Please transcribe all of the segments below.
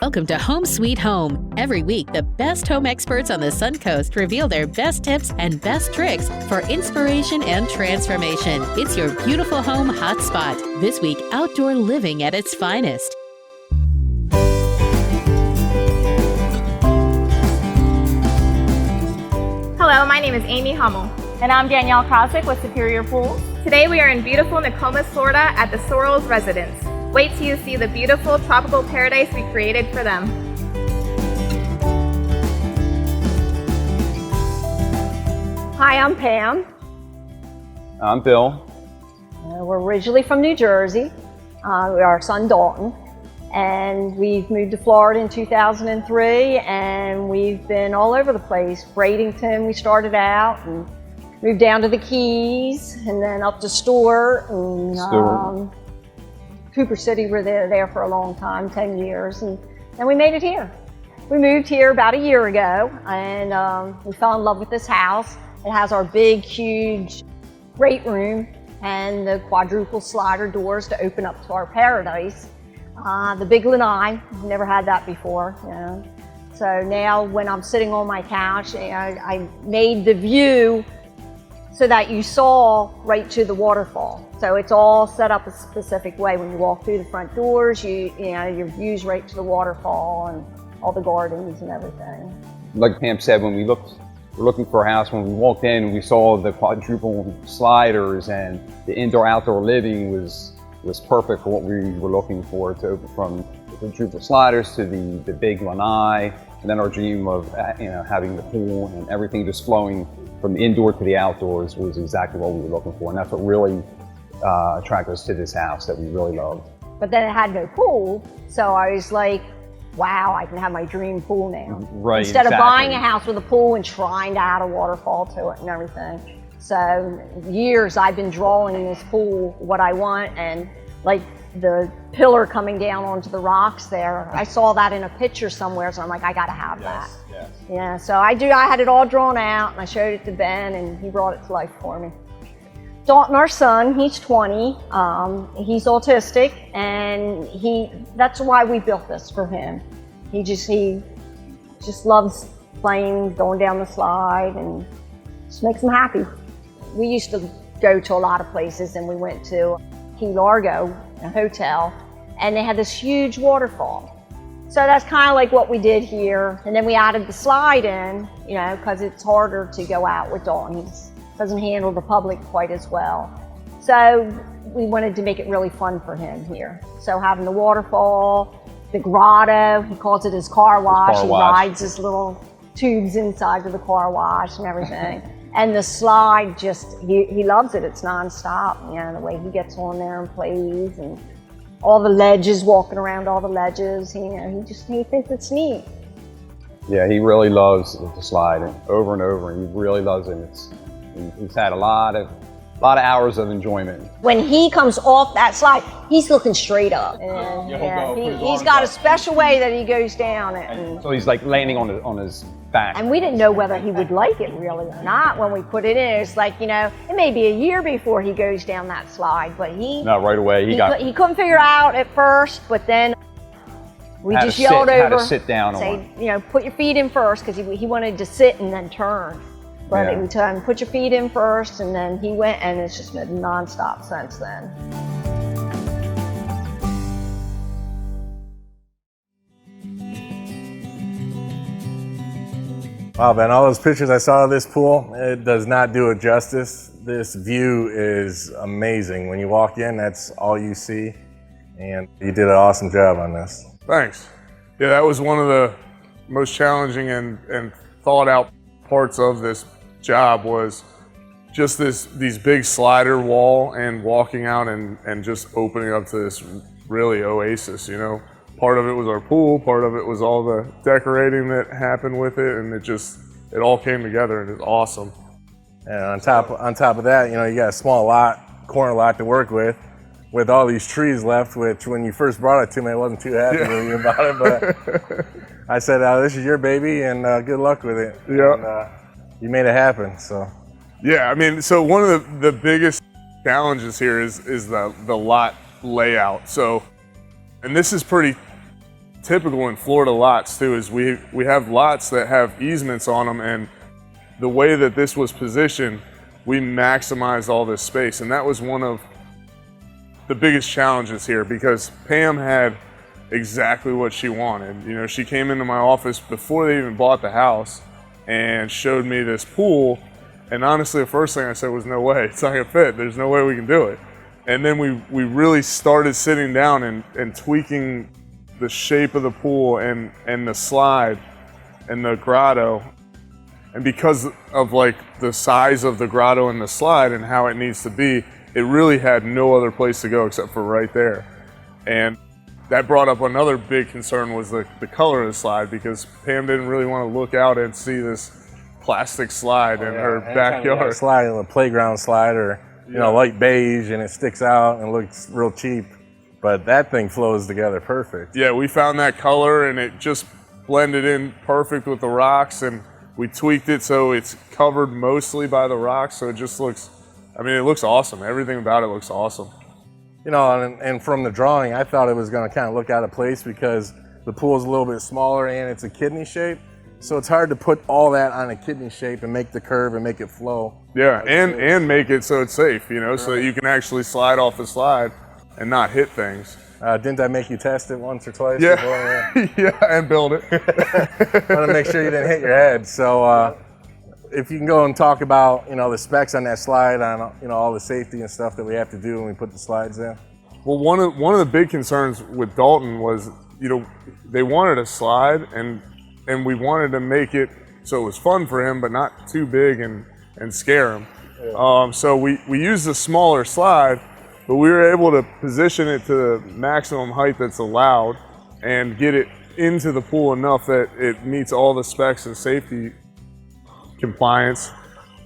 Welcome to Home Sweet Home. Every week, the best home experts on the Suncoast reveal their best tips and best tricks for inspiration and transformation. It's your beautiful home hotspot. This week, outdoor living at its finest. Hello, my name is Amy Hummel. And I'm Danielle Krosick with Superior Pools. Today we are in beautiful Nokomis, Florida at the Sorrels residence. Wait till you see the beautiful tropical paradise we created for them. Hi, I'm Pam. I'm Bill. We're originally from New Jersey. Our son Dalton. And we've moved to Florida in 2003, and we've been all over the place. Bradenton, we started out, and moved down to the Keys, and then up to Stewart, and Cooper City. We're there for a long time, 10 years, and we made it here. We moved here about a year ago, and we fell in love with this house. It has our big, huge great room and the quadruple slider doors to open up to our paradise. The big lanai, never had that before. So now when I'm sitting on my couch, I made the view so that you saw right to the waterfall. So it's all set up a specific way. When you walk through the front doors, your view's right to the waterfall and all the gardens and everything. Like Pam said, when we're looking for a house, when we walked in, we saw the quadruple sliders, and the indoor-outdoor living was perfect for what we were looking for, to open from the quadruple sliders to the big lanai, and then our dream of having the pool and everything just flowing from the indoor to the outdoors was exactly what we were looking for, and that's what really attracted us to this house that we really loved. But then it had no pool, so I was like, wow, I can have my dream pool now. Right. Instead of buying a house with a pool and trying to add a waterfall to it and everything. So years I've been drawing this pool what I want, and like the pillar coming down onto the rocks there, I saw that in a picture somewhere, so I'm like, I gotta have that. Yes. Yeah, so I had it all drawn out, and I showed it to Ben, and he brought it to life for me. Dalton, our son, he's 20. He's autistic, and that's why we built this for him. He just loves playing, going down the slide, and just makes him happy. We used to go to a lot of places, and we went to Key Largo, a hotel, and they had this huge waterfall. So that's kind of like what we did here. And then we added the slide in, because it's harder to go out with Dalton. He doesn't handle the public quite as well. So we wanted to make it really fun for him here. So having the waterfall, the grotto, he calls it his car wash. He rides his little tubes inside of the car wash and everything. And the slide, he loves it. It's nonstop. The way he gets on there and plays, and all the ledges, walking around all the ledges. He thinks it's neat. Yeah, he really loves the slide, and over, and he really loves it. He's had a lot of hours of enjoyment. When he comes off that slide, he's looking straight up. And he's got a special way that he goes down it. So he's like landing on his back. And we didn't know whether he would like it really or not when we put it in. It's like, it may be a year before he goes down that slide, but no, right away he couldn't figure out at first, but then we just yelled over, had to sit down, say, put your feet in first, because he wanted to sit and then turn. But we told him, put your feet in first, and then he went, and it's just been nonstop since then. Wow, Ben, all those pictures I saw of this pool, it does not do it justice. This view is amazing. When you walk in, that's all you see, and you did an awesome job on this. Thanks. Yeah, that was one of the most challenging and thought out parts of this job, was just these big slider wall and walking out and just opening up to this really oasis, Part of it was our pool, part of it was all the decorating that happened with it, and it all came together, and it's awesome. And on top of that, you got a small corner lot to work with all these trees left, which when you first brought it to me, I wasn't too happy with you about it, but I said, this is your baby, and good luck with it. Yeah. And, you made it happen, so. Yeah, so one of the biggest challenges here is the lot layout. So, and this is pretty typical in Florida lots too is we have lots that have easements on them, and the way that this was positioned, we maximized all this space. And that was one of the biggest challenges here, because Pam had exactly what she wanted. You know, she came into my office before they even bought the house and showed me this pool. And honestly, the first thing I said was, no way, it's not gonna fit. There's no way we can do it. And then we really started sitting down and tweaking the shape of the pool and the slide and the grotto. And because of like the size of the grotto and the slide and how it needs to be, it really had no other place to go except for right there. And that brought up another big concern, was the color of the slide, because Pam didn't really want to look out and see this plastic slide in her backyard. Slide, a playground slide, or you know, light beige, and it sticks out and looks real cheap. But that thing flows together perfect. Yeah, we found that color and it just blended in perfect with the rocks, and we tweaked it so it's covered mostly by the rocks, so it just looks, I mean, it looks awesome. Everything about it looks awesome. You know, and from the drawing, I thought it was going to kind of look out of place because the pool is a little bit smaller and it's a kidney shape. So it's hard to put all that on a kidney shape and make the curve and make it flow. Yeah, and make it so it's safe, you know, so that you can actually slide off the slide and not hit things. Didn't I make you test it once or twice? Yeah, yeah, and build it. Want to make sure you didn't hit your head. So if you can go and talk about, you know, the specs on that slide, on, you know, all the safety and stuff that we have to do when we put the slides in. Well, one of the big concerns with Dalton was, you know, they wanted a slide, and we wanted to make it so it was fun for him, but not too big and scare him. Yeah. So we used a smaller slide, but we were able to position it to the maximum height that's allowed and get it into the pool enough that it meets all the specs and safety compliance,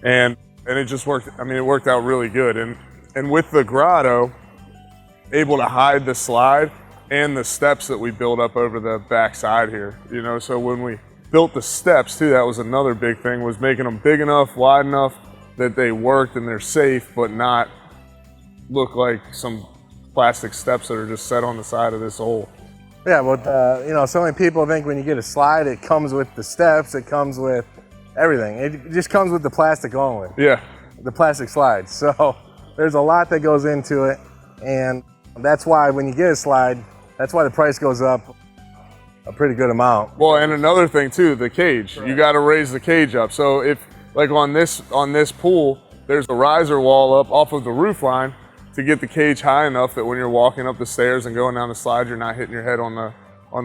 and it just worked. I mean, it worked out really good. And with the grotto, able to hide the slide and the steps that we built up over the back side here, you know. So when we built the steps too, that was another big thing, was making them big enough, wide enough that they worked and they're safe, but not look like some plastic steps that are just set on the side of this hole. Yeah, well, you know, so many people think when you get a slide, it comes with the steps, it comes with everything. It just comes with the plastic only. Yeah. The plastic slide. So there's a lot that goes into it, and that's why when you get a slide, that's why the price goes up a pretty good amount. Well, and another thing too, the cage. Right. You got to raise the cage up. So if, like on this pool, there's a riser wall up off of the roof line to get the cage high enough that when you're walking up the stairs and going down the slide, you're not hitting your head on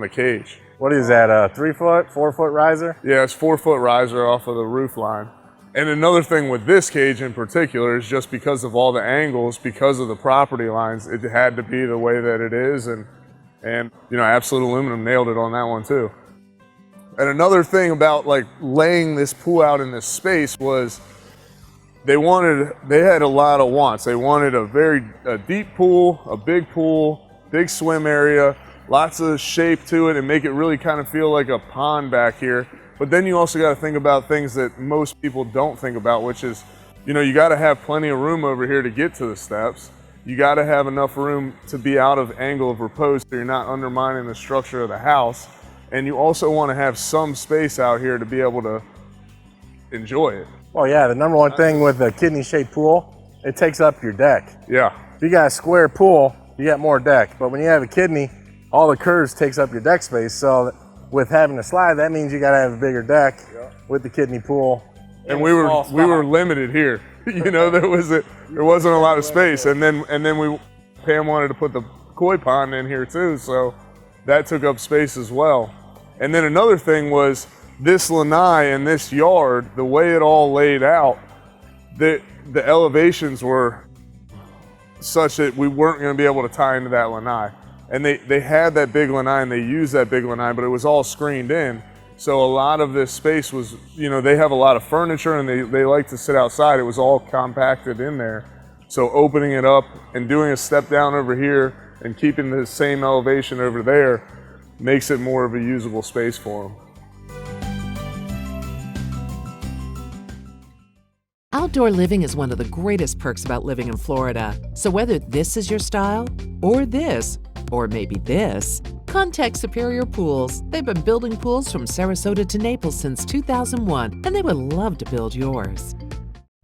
the cage. What is that, a 3 foot, 4 foot riser? Yeah, it's 4 foot riser off of the roof line. And another thing with this cage in particular is just because of all the angles, because of the property lines, it had to be the way that it is, and you know, Absolute Aluminum nailed it on that one too. And another thing about like laying this pool out in this space was they had a lot of wants. They wanted a deep pool, a big swim area, lots of shape to it, and make it really kind of feel like a pond back here. But then you also got to think about things that most people don't think about, which is, you know, you got to have plenty of room over here to get to the steps. You got to have enough room to be out of angle of repose so you're not undermining the structure of the house. And you also want to have some space out here to be able to enjoy it. Well, yeah, the number one thing with a kidney-shaped pool, it takes up your deck. Yeah. If you got a square pool, you got more deck. But when you have a kidney, all the curves takes up your deck space. So with having a slide, that means you got to have a bigger deck with the kidney pool. And we were limited here. You know, there wasn't a lot of space. And then Pam wanted to put the koi pond in here too, so that took up space as well. And then another thing was this lanai and this yard, the way it all laid out, the elevations were such that we weren't going to be able to tie into that lanai. And they had that big lanai and they used that big lanai, but it was all screened in. So a lot of this space was, you know, they have a lot of furniture and they like to sit outside. It was all compacted in there. So opening it up and doing a step down over here and keeping the same elevation over there makes it more of a usable space for them. Outdoor living is one of the greatest perks about living in Florida. So whether this is your style, or this, or maybe this, Contact Superior Pools. They've been building pools from Sarasota to Naples since 2001, and they would love to build yours.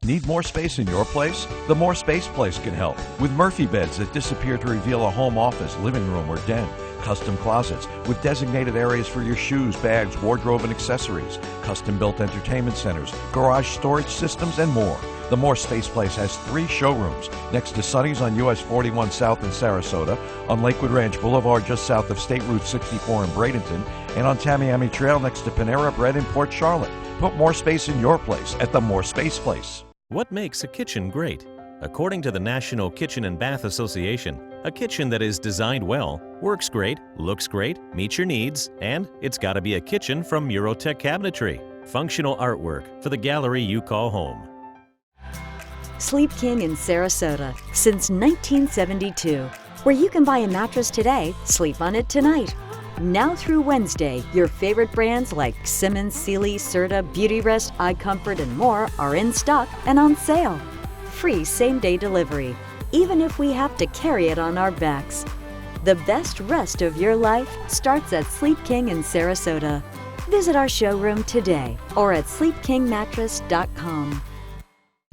Need more space in your place? The More Space Place can help with Murphy beds that disappear to reveal a home office, living room, or den. Custom closets with designated areas for your shoes, bags, wardrobe, and accessories. Custom-built entertainment centers, garage storage systems, and more. The More Space Place has 3 showrooms next to Sonny's on US 41 South in Sarasota, on Lakewood Ranch Boulevard just south of State Route 64 in Bradenton, and on Tamiami Trail next to Panera Bread in Port Charlotte. Put more space in your place at the More Space Place. What makes a kitchen great? According to the National Kitchen and Bath Association, a kitchen that is designed well, works great, looks great, meets your needs, and it's got to be a kitchen from Murotech Cabinetry. Functional artwork for the gallery you call home. Sleep King in Sarasota since 1972, where you can buy a mattress today, sleep on it tonight. Now through Wednesday, your favorite brands like Simmons, Sealy, Serta, Beautyrest, iComfort, and more are in stock and on sale. Free same-day delivery, even if we have to carry it on our backs. The best rest of your life starts at Sleep King in Sarasota. Visit our showroom today or at sleepkingmattress.com.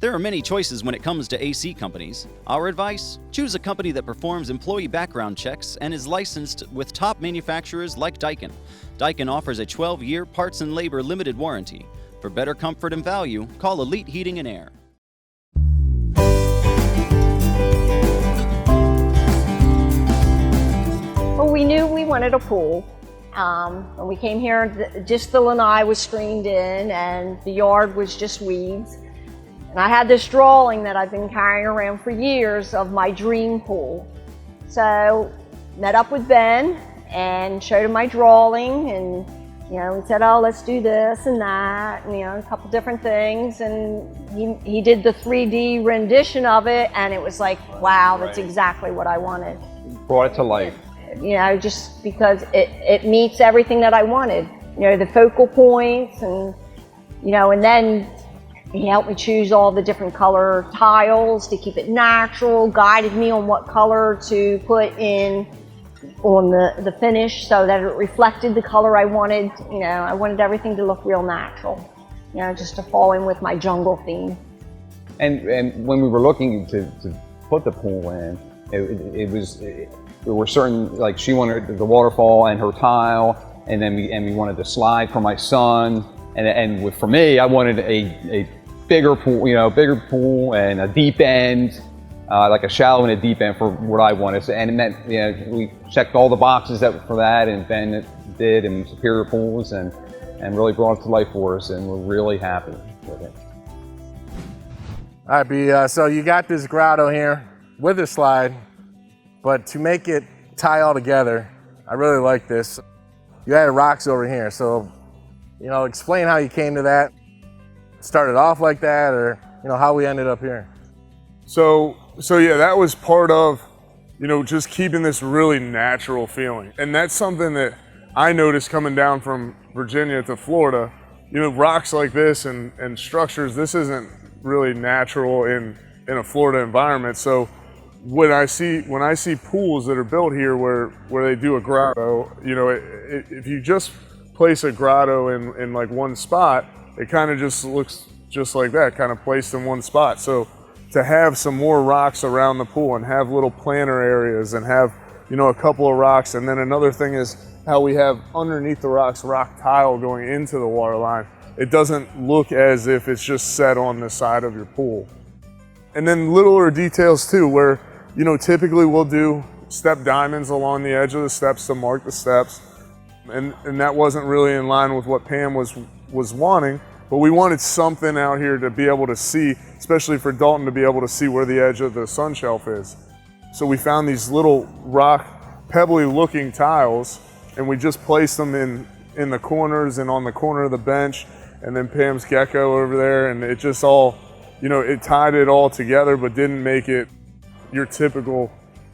There are many choices when it comes to AC companies. Our advice? Choose a company that performs employee background checks and is licensed with top manufacturers like Daikin. Daikin offers a 12-year parts and labor limited warranty. For better comfort and value, call Elite Heating and Air. Well, we knew we wanted a pool. When we came here, just the lanai was screened in and the yard was just weeds. And I had this drawing that I've been carrying around for years of my dream pool. So, met up with Ben and showed him my drawing, and he said, oh, let's do this and that, and a couple different things. And he did the 3D rendition of it, and it was like, wow, that's exactly what I wanted. Brought it to life. Just because it meets everything that I wanted. The focal points, and and then he helped me choose all the different color tiles to keep it natural, guided me on what color to put in on the finish so that it reflected the color I wanted. I wanted everything to look real natural, just to fall in with my jungle theme. And when we were looking to put the pool in, there were certain, like she wanted the waterfall and her tile, and then we wanted the slide for my son, and for me, I wanted a bigger pool, bigger pool and a deep end, like a shallow and a deep end for what I wanted. And it meant, we checked all the boxes for that, and Ben did, and Superior Pools, and really brought it to life for us, and we're really happy with it. All right, B, so you got this grotto here with a slide, but to make it tie all together, I really like this. You added rocks over here, so, explain how you came to that. Started off like that, or how we ended up here. So yeah, that was part of just keeping this really natural feeling, and that's something that I noticed coming down from Virginia to Florida. Rocks like this and structures, this isn't really natural in a Florida environment. So when I see pools that are built here where they do a grotto, if you just place a grotto in like one spot, it kind of just looks just like that, kind of placed in one spot. So to have some more rocks around the pool and have little planter areas and have, a couple of rocks. And then another thing is how we have underneath the rocks, rock tile going into the water line. It doesn't look as if it's just set on the side of your pool. And then littler details too, where, typically we'll do step diamonds along the edge of the steps to mark the steps. And that wasn't really in line with what Pam was wanting, but we wanted something out here to be able to see, especially for Dalton to be able to see where the edge of the sun shelf is. So we found these little rock, pebbly looking tiles, and we just placed them in the corners and on the corner of the bench, and then Pam's gecko over there, and it just all, it tied it all together, but didn't make it your typical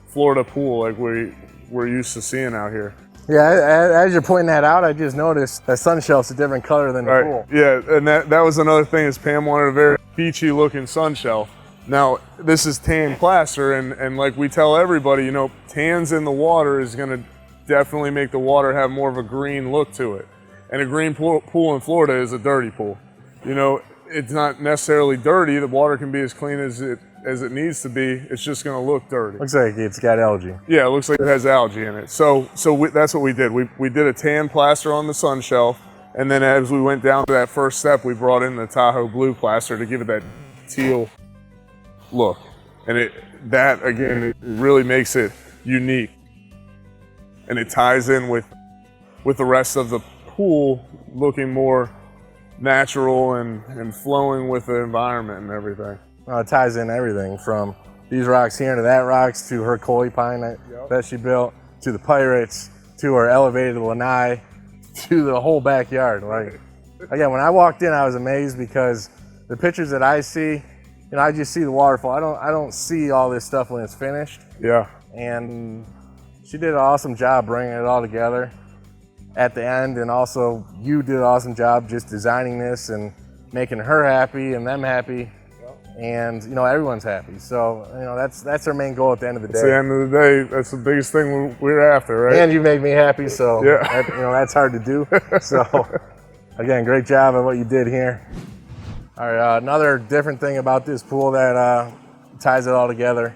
Florida pool like we're used to seeing out here. Yeah, as you're pointing that out, I just noticed that sun shelf's a different color than the pool. Yeah, and that was another thing, is Pam wanted a very beachy looking sun shelf. Now, this is tan plaster, and like we tell everybody, tans in the water is gonna definitely make the water have more of a green look to it. And a green pool in Florida is a dirty pool. You know, it's not necessarily dirty. The water can be as clean as it needs to be. It's just going to look dirty. Looks like it's got algae. Yeah, it looks like it has algae in it. So that's what we did. We did a tan plaster on the sun shelf, and then as we went down to that first step, we brought in the Tahoe blue plaster to give it that teal look. And that again, it really makes it unique. And it ties in with the rest of the pool looking more natural and flowing with the environment and everything. It ties in everything from these rocks here to that rocks to her koi pine that she built, to the pirates, to her elevated lanai, to the whole backyard. Like, again, when I walked in, I was amazed because the pictures that I see, you know, I just see the waterfall. I don't see all this stuff when it's finished. Yeah. And she did an awesome job bringing it all together at the end, and also you did an awesome job just designing this and making her happy and them happy. And you know, everyone's happy. So you know, that's our main goal at the end of the day. At the end of the day, that's the biggest thing we're after, right? And you make me happy, so yeah. You know, that's hard to do. So again, great job on what you did here. All right, another different thing about this pool that ties it all together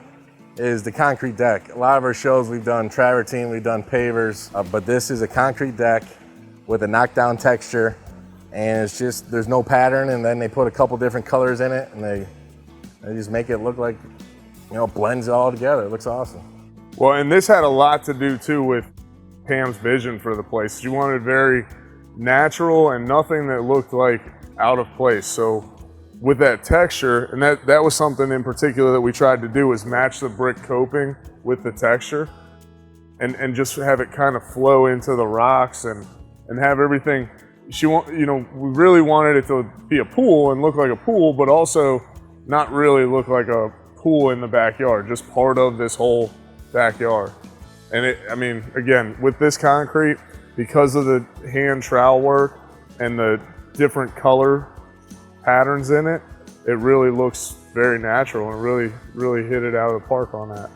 is the concrete deck. A lot of our shows we've done travertine, we've done pavers, but this is a concrete deck with a knockdown texture, and it's just, there's no pattern, and then they put a couple different colors in it, and they just make it look like, you know, blends it all together. It looks awesome. Well, and this had a lot to do too with Pam's vision for the place. She wanted very natural and nothing that looked like out of place. So with that texture, and that was something in particular that we tried to do, was match the brick coping with the texture and just have it kind of flow into the rocks and have everything. You know, we really wanted it to be a pool and look like a pool, but also not really look like a pool in the backyard, just part of this whole backyard. And I mean, again, with this concrete, because of the hand trowel work and the different color patterns in it, it really looks very natural and really hit it out of the park on that.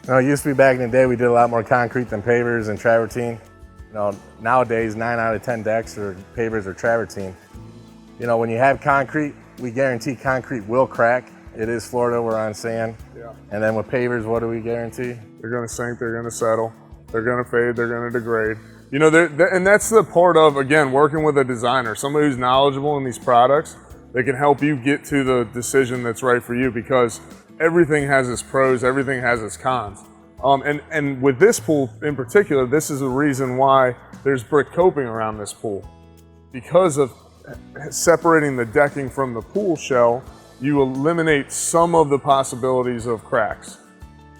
You know, it used to be back in the day, we did a lot more concrete than pavers and travertine. You know, nowadays, 9 out of 10 decks are pavers or travertine. You know, when you have concrete, we guarantee concrete will crack. It is Florida, we're on sand. Yeah. And then with pavers, what do we guarantee? They're gonna sink, they're gonna settle, they're gonna fade, they're gonna degrade. You know, and that's the part of, again, working with a designer, somebody who's knowledgeable in these products, that can help you get to the decision that's right for you, because everything has its pros, everything has its cons. And with this pool in particular, this is the reason why there's brick coping around this pool. Because of separating the decking from the pool shell, you eliminate some of the possibilities of cracks,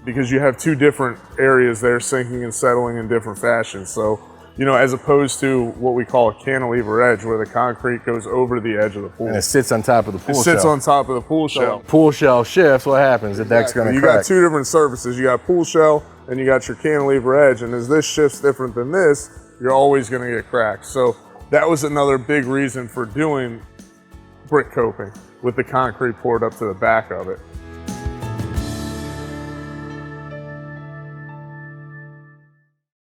because you have two different areas there sinking and settling in different fashions. So, you know, as opposed to what we call a cantilever edge, where the concrete goes over the edge of the pool. And it sits on top of the pool shell. It sits on top of the pool shell. So pool shell shifts, what happens? The deck's gonna crack. You got two different surfaces. You got pool shell and you got your cantilever edge. And as this shifts different than this, you're always gonna get cracks. So that was another big reason for doing brick coping with the concrete poured up to the back of it.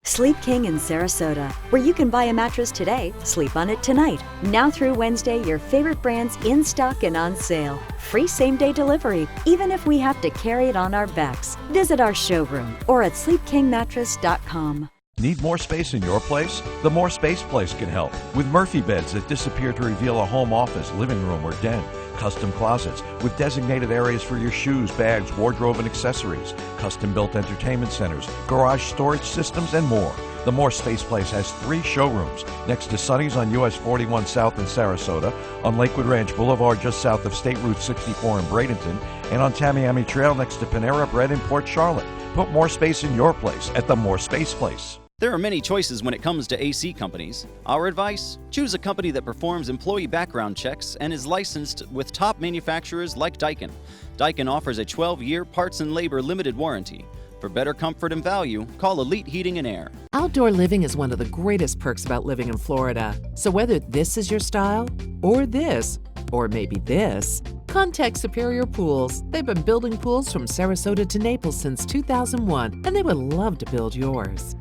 Sleep King in Sarasota, where you can buy a mattress today, sleep on it tonight. Now through Wednesday, your favorite brands in stock and on sale. Free same-day delivery, even if we have to carry it on our backs. Visit our showroom or at sleepkingmattress.com. Need more space in your place? The More Space Place can help with Murphy beds that disappear to reveal a home office, living room, or den. Custom closets with designated areas for your shoes, bags, wardrobe, and accessories. Custom-built entertainment centers, garage storage systems, and more. The More Space Place has 3 showrooms next to Sonny's on US 41 South in Sarasota, on Lakewood Ranch Boulevard just south of State Route 64 in Bradenton, and on Tamiami Trail next to Panera Bread in Port Charlotte. Put more space in your place at the More Space Place. There are many choices when it comes to AC companies. Our advice? Choose a company that performs employee background checks and is licensed with top manufacturers like Daikin. Daikin offers a 12-year parts and labor limited warranty. For better comfort and value, call Elite Heating and Air. Outdoor living is one of the greatest perks about living in Florida. So whether this is your style, or this, or maybe this, contact Superior Pools. They've been building pools from Sarasota to Naples since 2001, and they would love to build yours.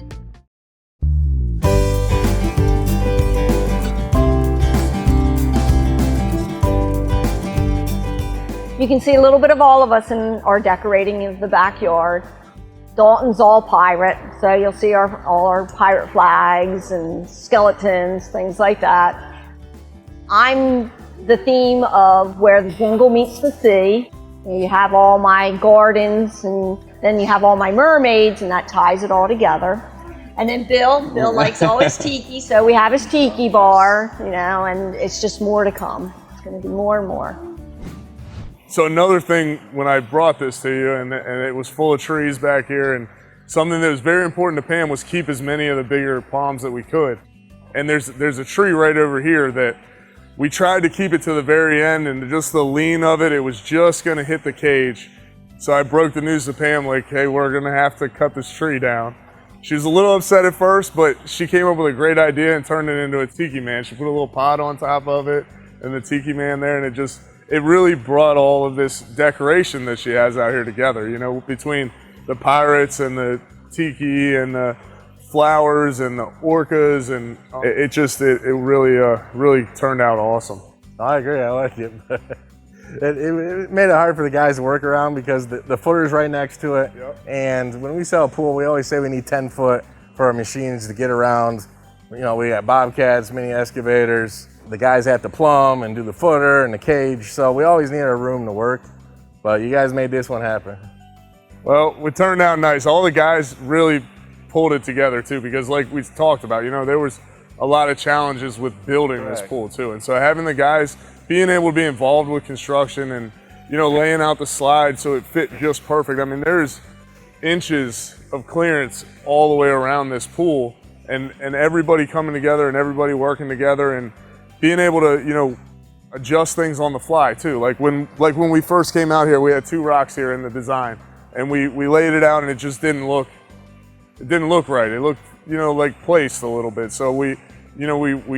You can see a little bit of all of us in our decorating of the backyard. Dalton's all pirate, so you'll see all our pirate flags and skeletons, things like that. I'm the theme of where the jungle meets the sea. You have all my gardens, and then you have all my mermaids, and that ties it all together. And then Bill likes all his tiki, so we have his tiki bar, you know, and it's just more to come. It's going to be more and more. So another thing, when I brought this to you, and it was full of trees back here, and something that was very important to Pam was keep as many of the bigger palms that we could. And there's a tree right over here that we tried to keep it to the very end, and just the lean of it was just going to hit the cage. So I broke the news to Pam, like, hey, we're going to have to cut this tree down. She was a little upset at first, but she came up with a great idea and turned it into a tiki man. She put a little pot on top of it and the tiki man there, and it really brought all of this decoration that she has out here together, you know, between the pirates and the tiki and the flowers and the orcas, and it really turned out awesome. I agree, I like it. It made it hard for the guys to work around because the footer's right next to it. Yep. And when we sell a pool, we always say we need 10 foot for our machines to get around. You know, we got bobcats, mini excavators. The guys have to plumb and do the footer and the cage, so we always need our room to work. But you guys made this one happen. Well, it turned out nice. All the guys really pulled it together too, because like we talked about, you know, there was a lot of challenges with building this pool too. And so having the guys being able to be involved with construction and, you know, laying out the slide so it fit just perfect. I mean, there's inches of clearance all the way around this pool, and everybody coming together and everybody working together and being able to, you know, adjust things on the fly too. Like when we first came out here, we had 2 rocks here in the design, and we laid it out and it just didn't look right. It looked, you know, like placed a little bit. So we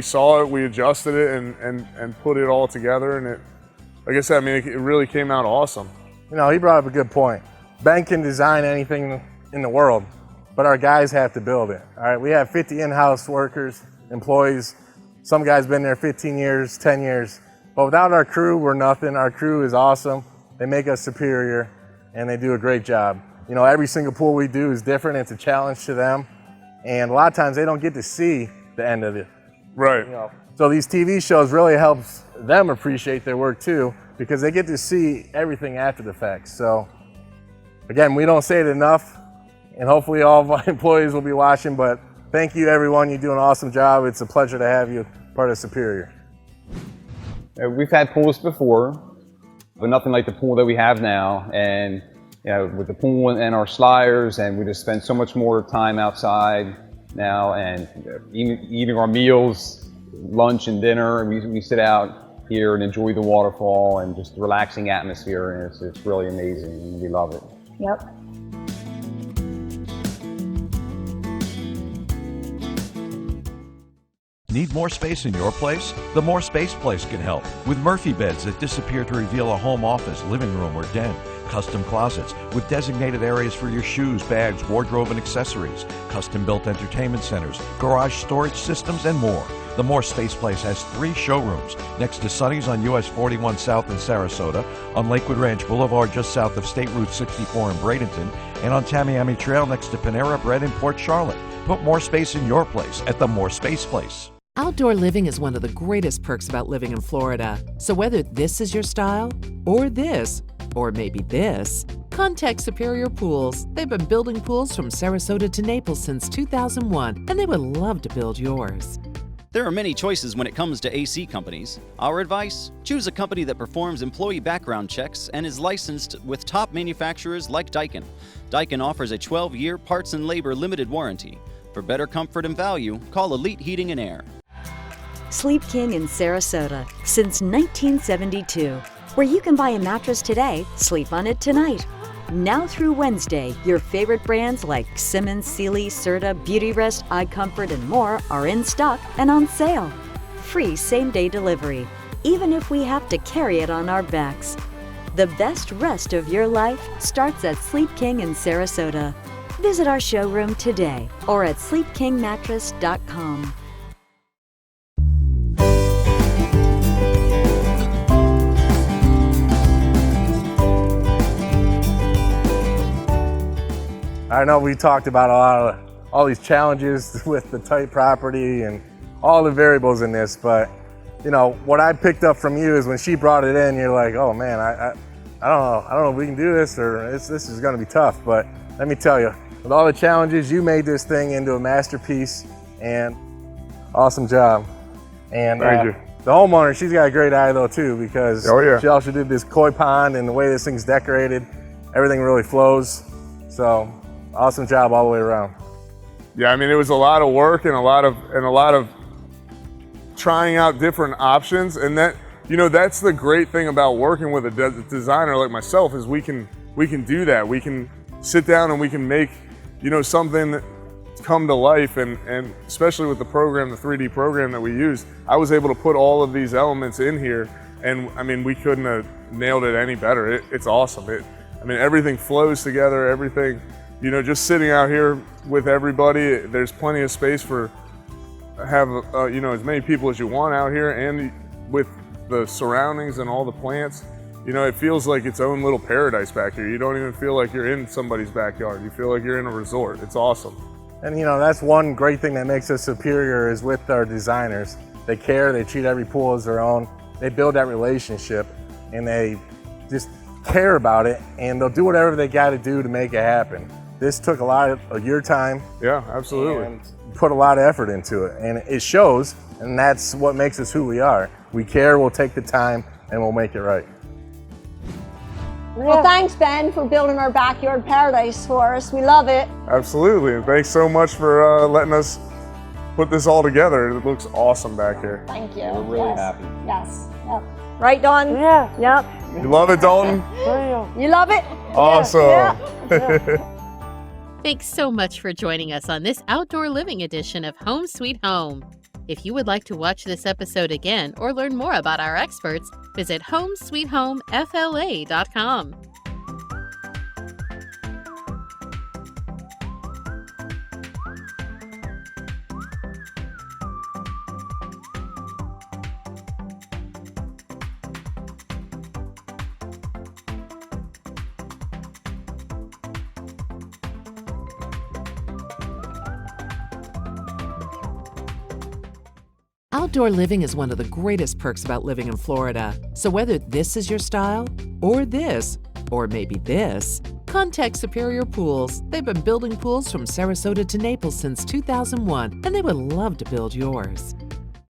saw it, we adjusted it and put it all together, and it, like I said, I mean, it really came out awesome. You know, he brought up a good point. Ben can design anything in the world, but our guys have to build it. All right, we have 50 in-house workers, employees. Some guys been there 15 years, 10 years. But without our crew, we're nothing. Our crew is awesome. They make us superior, and they do a great job. You know, every single pool we do is different. It's a challenge to them. And a lot of times they don't get to see the end of it. Right. You know, so these TV shows really helps them appreciate their work too, because they get to see everything after the fact. So again, we don't say it enough, and hopefully all of our employees will be watching, but thank you everyone, you do an awesome job. It's a pleasure to have you part of Superior. We've had pools before, but nothing like the pool that we have now. And you know, with the pool and our sliders, and we just spend so much more time outside now, and eating our meals, lunch and dinner, and we sit out here and enjoy the waterfall and just relaxing atmosphere, and it's really amazing, and we love it. Yep. Need more space in your place? The More Space Place can help with Murphy beds that disappear to reveal a home office, living room, or den. Custom closets with designated areas for your shoes, bags, wardrobe, and accessories. Custom-built entertainment centers, garage storage systems, and more. The More Space Place has 3 showrooms next to Sonny's on US 41 South in Sarasota, on Lakewood Ranch Boulevard just south of State Route 64 in Bradenton, and on Tamiami Trail next to Panera Bread in Port Charlotte. Put more space in your place at the More Space Place. Outdoor living is one of the greatest perks about living in Florida. So whether this is your style, or this, or maybe this, contact Superior Pools. They've been building pools from Sarasota to Naples since 2001, and they would love to build yours. There are many choices when it comes to AC companies. Our advice? Choose a company that performs employee background checks and is licensed with top manufacturers like Daikin. Daikin offers a 12-year parts and labor limited warranty. For better comfort and value, call Elite Heating and Air. Sleep King in Sarasota since 1972, where you can buy a mattress today, sleep on it tonight. Now through Wednesday, your favorite brands like Simmons, Sealy, Serta, Beautyrest, iComfort, and more are in stock and on sale. Free same-day delivery, even if we have to carry it on our backs. The best rest of your life starts at Sleep King in Sarasota. Visit our showroom today or at sleepkingmattress.com. I know we talked about all these challenges with the tight property and all the variables in this, but you know, what I picked up from you is when she brought it in, you're like, oh man, I don't know if we can do this, or this is gonna be tough. But let me tell you, with all the challenges, you made this thing into a masterpiece, and awesome job. And Thank you. The homeowner, she's got a great eye though too, because Oh, yeah. she also did this koi pond, and the way this thing's decorated, everything really flows. So awesome job all the way around. Yeah, I mean, it was a lot of work and a lot of trying out different options, and that, you know, that's the great thing about working with a designer like myself, is we can do that. We can sit down and we can make, you know, something that come to life, and especially with the program, the 3D program that we use, I was able to put all of these elements in here, and I mean, we couldn't have nailed it any better. It's awesome. I mean, everything flows together, everything, you know, just sitting out here with everybody, there's plenty of space for have you know, as many people as you want out here, and with the surroundings and all the plants, you know, it feels like its own little paradise back here. You don't even feel like you're in somebody's backyard. You feel like you're in a resort. It's awesome. And you know, that's one great thing that makes us superior, is with our designers. They care, they treat every pool as their own, they build that relationship, and they just care about it, and they'll do whatever they got to do to make it happen. This took a lot of your time. Yeah, absolutely. And put a lot of effort into it, and it shows, and that's what makes us who we are. We care, we'll take the time, and we'll make it right. Well, thanks, Ben, for building our backyard paradise for us. We love it. Absolutely, and thanks so much for letting us put this all together. It looks awesome back here. Thank you. We're really happy. Yes. Yep. Right, Dawn? Yeah. Yep. You love it, Dalton? You love it? Awesome. Yeah. Thanks so much for joining us on this outdoor living edition of Home Sweet Home. If you would like to watch this episode again or learn more about our experts, visit homesweethomefla.com. Outdoor living is one of the greatest perks about living in Florida. So whether this is your style, or this, or maybe this, contact Superior Pools. They've been building pools from Sarasota to Naples since 2001, and they would love to build yours.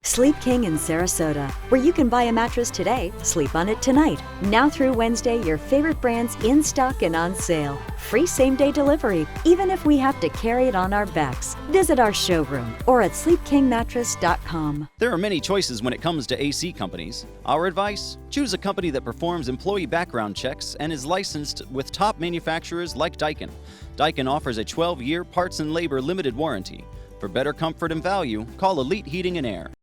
Sleep King in Sarasota, where you can buy a mattress today, sleep on it tonight. Now through Wednesday, your favorite brands in stock and on sale. Free same-day delivery, even if we have to carry it on our backs. Visit our showroom or at sleepkingmattress.com. There are many choices when it comes to AC companies. Our advice? Choose a company that performs employee background checks and is licensed with top manufacturers like Daikin. Daikin offers a 12-year parts and labor limited warranty. For better comfort and value, call Elite Heating and Air.